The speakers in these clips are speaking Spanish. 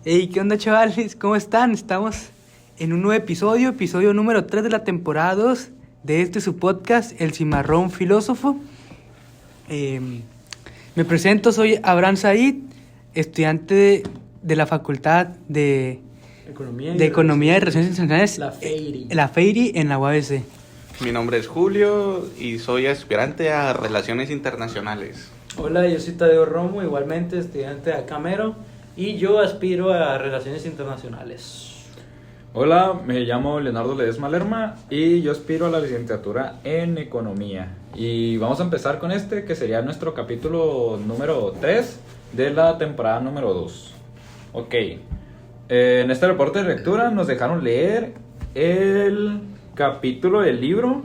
Hey, ¿qué onda, chavales? ¿Cómo están? Estamos en un nuevo episodio número 3 de la temporada 2 de su podcast, El Cimarrón Filósofo. Me presento, soy Abraham Said, estudiante de la Facultad de Economía y Relaciones Internacionales, la FEIRI en la UABC. Mi nombre es Julio y soy aspirante a Relaciones Internacionales. Hola, yo soy Tadeo Romo, igualmente estudiante de Acamero, y yo aspiro a Relaciones Internacionales. Hola, me llamo Leonardo Ledesma Lerma y yo aspiro a la licenciatura en Economía. Y vamos a empezar con que sería nuestro capítulo número 3 de la temporada número 2. Ok, en este reporte de lectura nos dejaron leer el capítulo del libro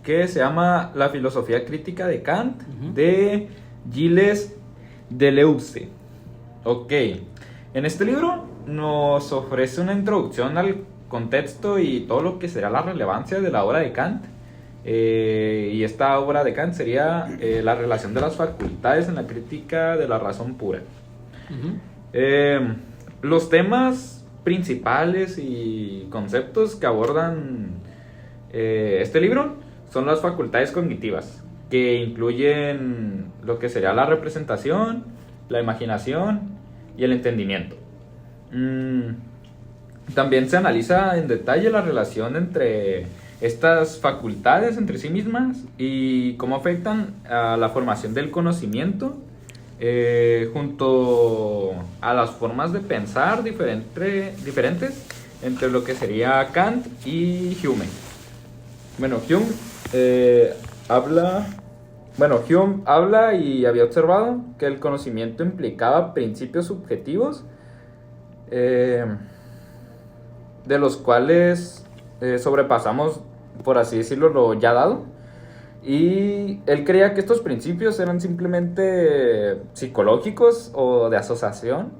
que se llama La filosofía crítica de Kant, de Gilles Deleuze. Ok, en este libro nos ofrece una introducción al contexto y todo lo que será la relevancia de la obra de Kant. Y esta obra de Kant sería la relación de las facultades en la crítica de la razón pura. Los temas principales y conceptos que abordan este libro son las facultades cognitivas, que incluyen lo que sería la representación, la imaginación y el entendimiento. También se analiza en detalle la relación entre estas facultades entre sí mismas y cómo afectan a la formación del conocimiento, junto a las formas de pensar diferentes entre lo que sería Kant y Hume. Bueno, Hume habla y había observado que el conocimiento implicaba principios subjetivos, de los cuales sobrepasamos, por así decirlo, lo ya dado. Y él creía que estos principios eran simplemente psicológicos o de asociación,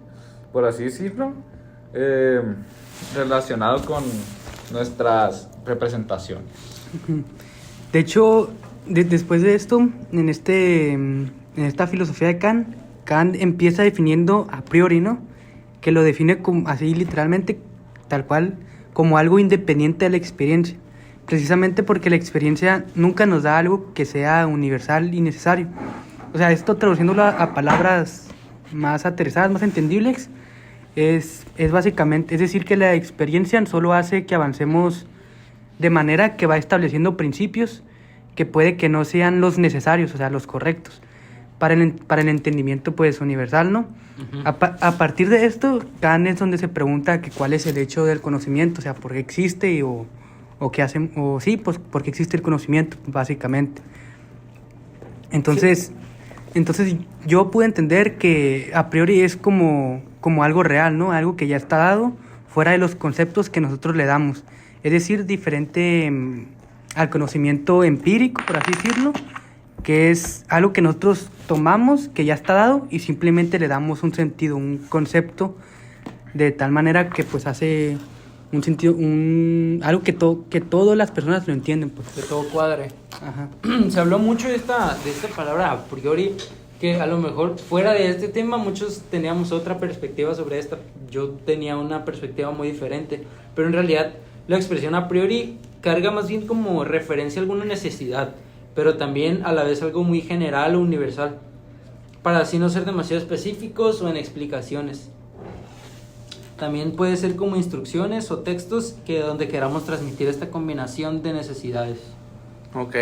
por así decirlo, relacionado con nuestras representaciones. De hecho, después de esto, en esta filosofía de Kant empieza definiendo a priori, ¿no? Que lo define como, así literalmente, tal cual, como algo independiente de la experiencia. Precisamente porque la experiencia nunca nos da algo que sea universal y necesario. O sea, esto traduciéndolo a palabras más aterrizadas, más entendibles, es básicamente, es decir, que la experiencia solo hace que avancemos de manera que va estableciendo principios que puede que no sean los necesarios, o sea, los correctos, para el entendimiento pues universal, ¿no? A partir de esto, Kant es donde se pregunta que cuál es el hecho del conocimiento, o sea, por qué existe o qué hacen, o sí, pues por qué existe el conocimiento, básicamente. Entonces yo pude entender que a priori es como algo real, ¿no? Algo que ya está dado fuera de los conceptos que nosotros le damos. Es decir, diferente al conocimiento empírico, por así decirlo, que es algo que nosotros tomamos, que ya está dado, y simplemente le damos un sentido, un concepto, de tal manera que pues hace un sentido, algo que todas las personas lo entienden. Pues. Que todo cuadre. Ajá. Se habló mucho de esta palabra a priori, que a lo mejor fuera de este tema muchos teníamos otra perspectiva sobre esta. Yo tenía una perspectiva muy diferente, pero en realidad la expresión a priori carga más bien como referencia a alguna necesidad, pero también a la vez algo muy general o universal, para así no ser demasiado específicos o en explicaciones. También puede ser como instrucciones o textos donde queramos transmitir esta combinación de necesidades. Ok,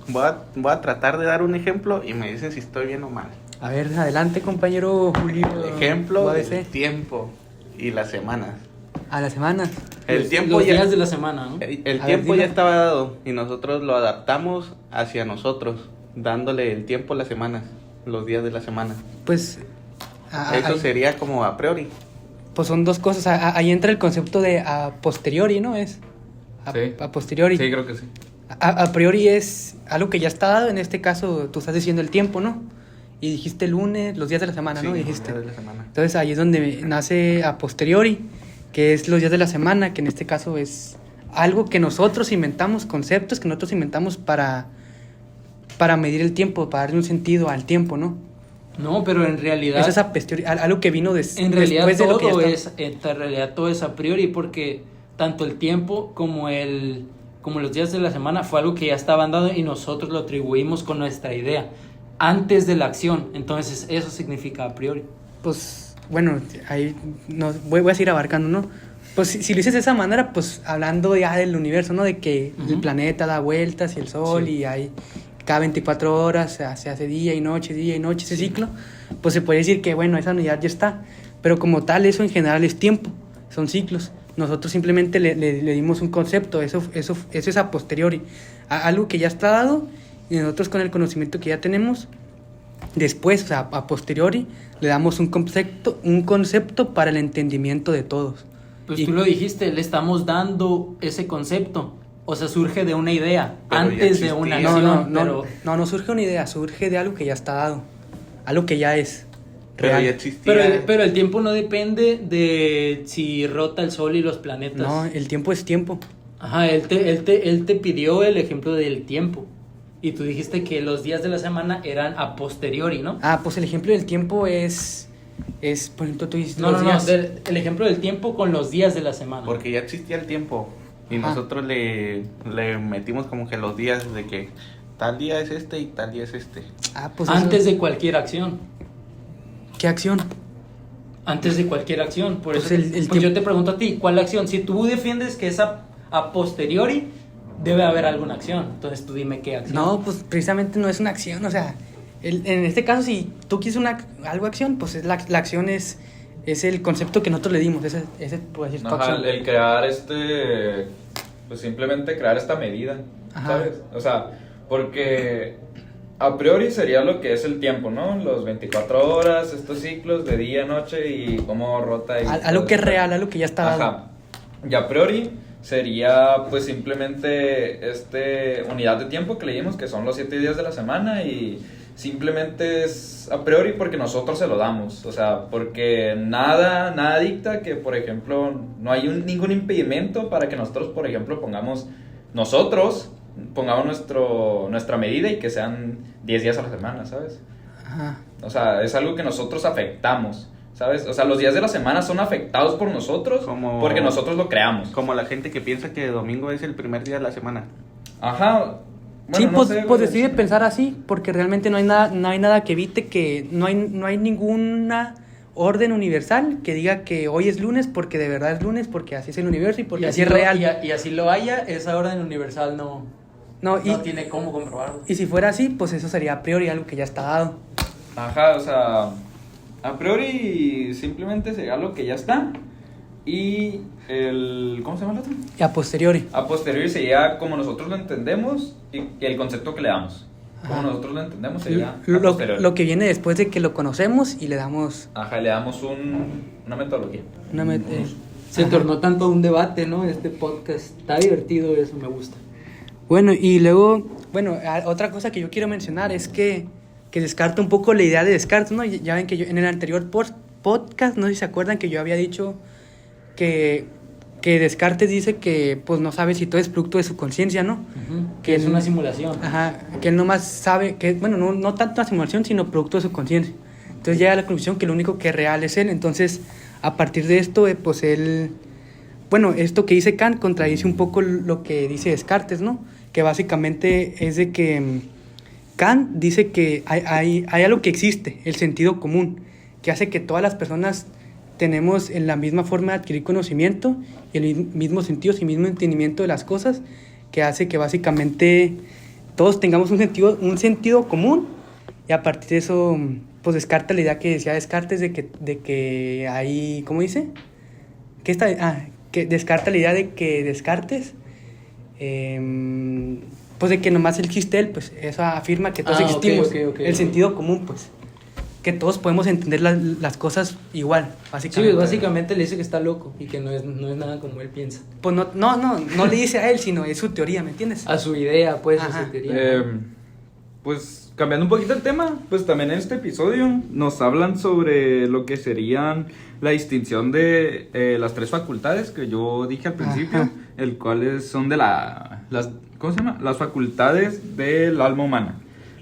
voy a tratar de dar un ejemplo y me dicen si estoy bien o mal. A ver, adelante, compañero Julio. El ejemplo UABC. del tiempo y las semanas. A la semana. El tiempo los ya, días de la semana, ¿no? el A tiempo ver, ya dime. estaba dado y nosotros lo adaptamos hacia nosotros, dándole el tiempo a las semanas, los días de la semana. Pues Eso sería como a priori. pues son dos cosas. Ahí entra el concepto de a posteriori, ¿no? Sí. A posteriori. Sí, creo que sí. A priori es algo que ya está dado. En este caso, tú estás diciendo el tiempo, ¿no? Y dijiste el lunes, los días de la semana, ¿no? Sí, Dijiste. los días de la semana. Entonces ahí es donde nace a posteriori, que es los días de la semana, que en este caso es algo que nosotros inventamos, conceptos que nosotros inventamos para medir el tiempo, para darle un sentido al tiempo, ¿no? No, pero en realidad... Eso es a posteriori, algo que vino En realidad después de lo que ya todo está. en realidad todo es a priori, porque tanto el tiempo como los días de la semana fue algo que ya estaban dado y nosotros lo atribuimos con nuestra idea antes de la acción. Entonces eso significa a priori. Pues, bueno, ahí voy a seguir abarcando, ¿no? Pues si lo dices de esa manera, pues hablando ya del universo, ¿no? De que el planeta da vueltas y el sol Sí. y hay cada 24 horas se hace día y noche, ese ciclo, pues se puede decir que, bueno, esa unidad ya está. Pero como tal, eso en general es tiempo, son ciclos. Nosotros simplemente le dimos un concepto, eso es a posteriori, algo que ya está dado y nosotros con el conocimiento que ya tenemos, después, o sea, a posteriori, le damos un concepto para el entendimiento de todos. Pues Y- tú lo dijiste, le estamos dando ese concepto. O sea, surge de una idea Pero ya antes de una acción. No surge una idea, surge de algo que ya está dado, algo que ya es Pero real. ya existía. Pero el tiempo no depende de si rota el sol y los planetas. No, el tiempo es tiempo. Ajá, él te pidió el ejemplo del tiempo. Y tú dijiste que los días de la semana eran a posteriori, ¿no? Ah, pues el ejemplo del tiempo es por ejemplo, tú dices No, los no, no. días. El ejemplo del tiempo con los días de la semana. Porque ya existía el tiempo. Y Ajá. nosotros le metimos como que los días de que tal día es este y tal día es este. Ah, pues Antes eso- de cualquier acción. ¿Qué acción? Antes de cualquier acción. Por Pues eso, el pues tiempo- yo te pregunto a ti, ¿cuál acción? Si tú defiendes que es a posteriori, debe haber alguna acción. Entonces tú dime qué acción. No, pues precisamente no es una acción, o sea, en este caso si tú quieres algo acción, pues es la acción es el concepto que nosotros le dimos, ese puede decir tu Ajá, acción. el crear pues simplemente crear esta medida, Ajá. ¿sabes? O sea, porque a priori sería lo que es el tiempo, ¿no? Los 24 horas, estos ciclos de día, noche y cómo rota. Y Algo que es real, algo que ya está dado. Ajá. Y a priori sería pues simplemente unidad de tiempo que leímos, que son los 7 días de la semana, y simplemente es a priori porque nosotros se lo damos, o sea, porque nada dicta que, por ejemplo, no hay ningún impedimento para que nosotros, por ejemplo, pongamos nuestra medida y que sean 10 días a la semana, ¿sabes? Ajá. O sea, es algo que nosotros afectamos, ¿sabes? O sea, los días de la semana son afectados por nosotros porque nosotros lo creamos. Como la gente que piensa que domingo es el primer día de la semana. Ajá. Sí, Bueno, no pues, sé, pues güey. decide pensar así, porque realmente no hay nada que evite que, no hay ninguna orden universal que diga que hoy es lunes porque de verdad es lunes, porque así es el universo y porque así es real. Y así lo haya, esa orden universal no No, tiene cómo comprobarlo. y si fuera así, pues eso sería a priori algo que ya está dado. Ajá, o sea, a priori simplemente sería lo que ya está. Y ¿cómo se llama el otro? Y a posteriori. A posteriori sería como nosotros lo entendemos y el concepto que le damos. Como Ajá. nosotros lo entendemos sería a posteriori. Lo que viene después de que lo conocemos y le damos Ajá, le damos una metodología. una Se ajá. tornó tanto un debate, ¿no? Este podcast. Está divertido eso, me gusta. Bueno, y luego, otra cosa que yo quiero mencionar es que descarta un poco la idea de Descartes, ¿no? Ya ven que yo en el anterior podcast, no sé si se acuerdan que yo había dicho que Descartes dice que pues no sabe si todo es producto de su conciencia, ¿no? Que es una simulación. Ajá, que él nomás sabe que, bueno, no tanto la simulación, sino producto de su conciencia. Entonces llega a la conclusión que lo único que es real es él. Entonces, a partir de esto, pues él, bueno, esto que dice Kant contradice un poco lo que dice Descartes, ¿no? Que básicamente es de que Kant dice que hay algo que existe, el sentido común, que hace que todas las personas tenemos en la misma forma de adquirir conocimiento y el mismo sentido y mismo entendimiento de las cosas, que hace que básicamente todos tengamos un sentido común, y a partir de eso pues descarta la idea que decía Descartes de que hay, ¿cómo dice? Que descarta la idea de que Descartes pues de que nomás existe él, pues eso afirma que todos existimos, ok, el sentido común, pues que todos podemos entender las cosas igual, Sí, básicamente. básicamente le dice que está loco y que no es nada como él piensa. Pues no le dice a él, sino es su teoría, ¿me entiendes? A su idea, pues, a Ajá. su teoría. Pues cambiando un poquito el tema, pues también en este episodio nos hablan sobre lo que serían la distinción de las 3 facultades que yo dije al principio, Ajá. el cuales son de ¿cómo se llama? Las facultades del alma humana,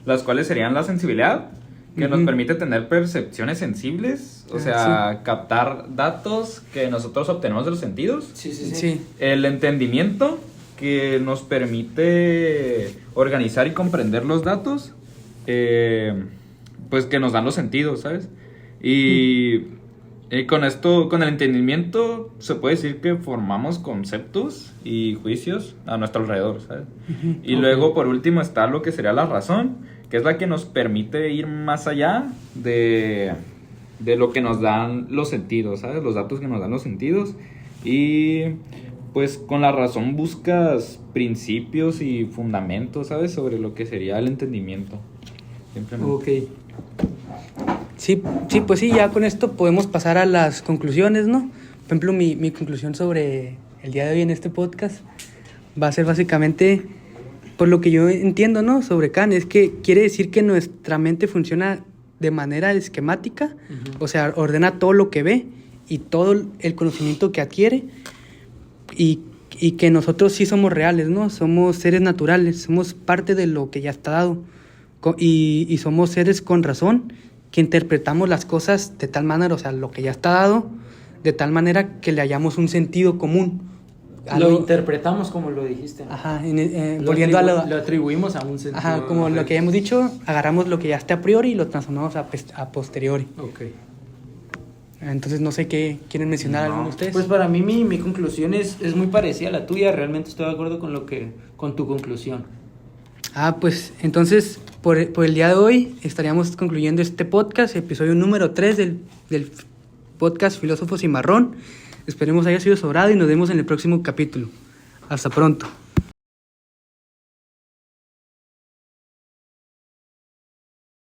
las cuales serían la sensibilidad, que nos Ujú. permite tener percepciones sensibles, o sea, captar datos que nosotros obtenemos de los sentidos. Sí, sí, sí. Sí. El entendimiento, que nos permite organizar y comprender los datos, pues que nos dan los sentidos, ¿sabes? Y con esto, con el entendimiento, se puede decir que formamos conceptos y juicios a nuestro alrededor, ¿sabes? Y luego, por último, está lo que sería la razón, que es la que nos permite ir más allá de lo que nos dan los sentidos, ¿sabes? Los datos que nos dan los sentidos. Y pues con la razón buscas principios y fundamentos, ¿sabes? Sobre lo que sería el entendimiento. Simplemente. Ok. Sí, pues sí, ya con esto podemos pasar a las conclusiones, ¿no? Por ejemplo, mi conclusión sobre el día de hoy en este podcast va a ser básicamente, por lo que yo entiendo, ¿no? Sobre Kant, es que quiere decir que nuestra mente funciona de manera esquemática, o sea, ordena todo lo que ve y todo el conocimiento que adquiere, y que nosotros sí somos reales, ¿no? Somos seres naturales, somos parte de lo que ya está dado, y somos seres con razón, que interpretamos las cosas de tal manera, o sea, lo que ya está dado, de tal manera que le hallamos un sentido común. Lo interpretamos como lo dijiste, ¿no? Ajá, volviendo a lo atribuimos a un sentido. Ajá, como lo que hemos dicho, agarramos lo que ya está a priori y lo transformamos a posteriori. Ok. Entonces, no sé qué quieren mencionar alguno de ustedes. Pues para mí mi conclusión es muy parecida a la tuya. Realmente estoy de acuerdo con tu conclusión. Pues entonces, por el día de hoy estaríamos concluyendo este podcast, episodio número 3 del podcast Filósofo Cimarrón. Esperemos haya sido sobrado y nos vemos en el próximo capítulo. Hasta pronto.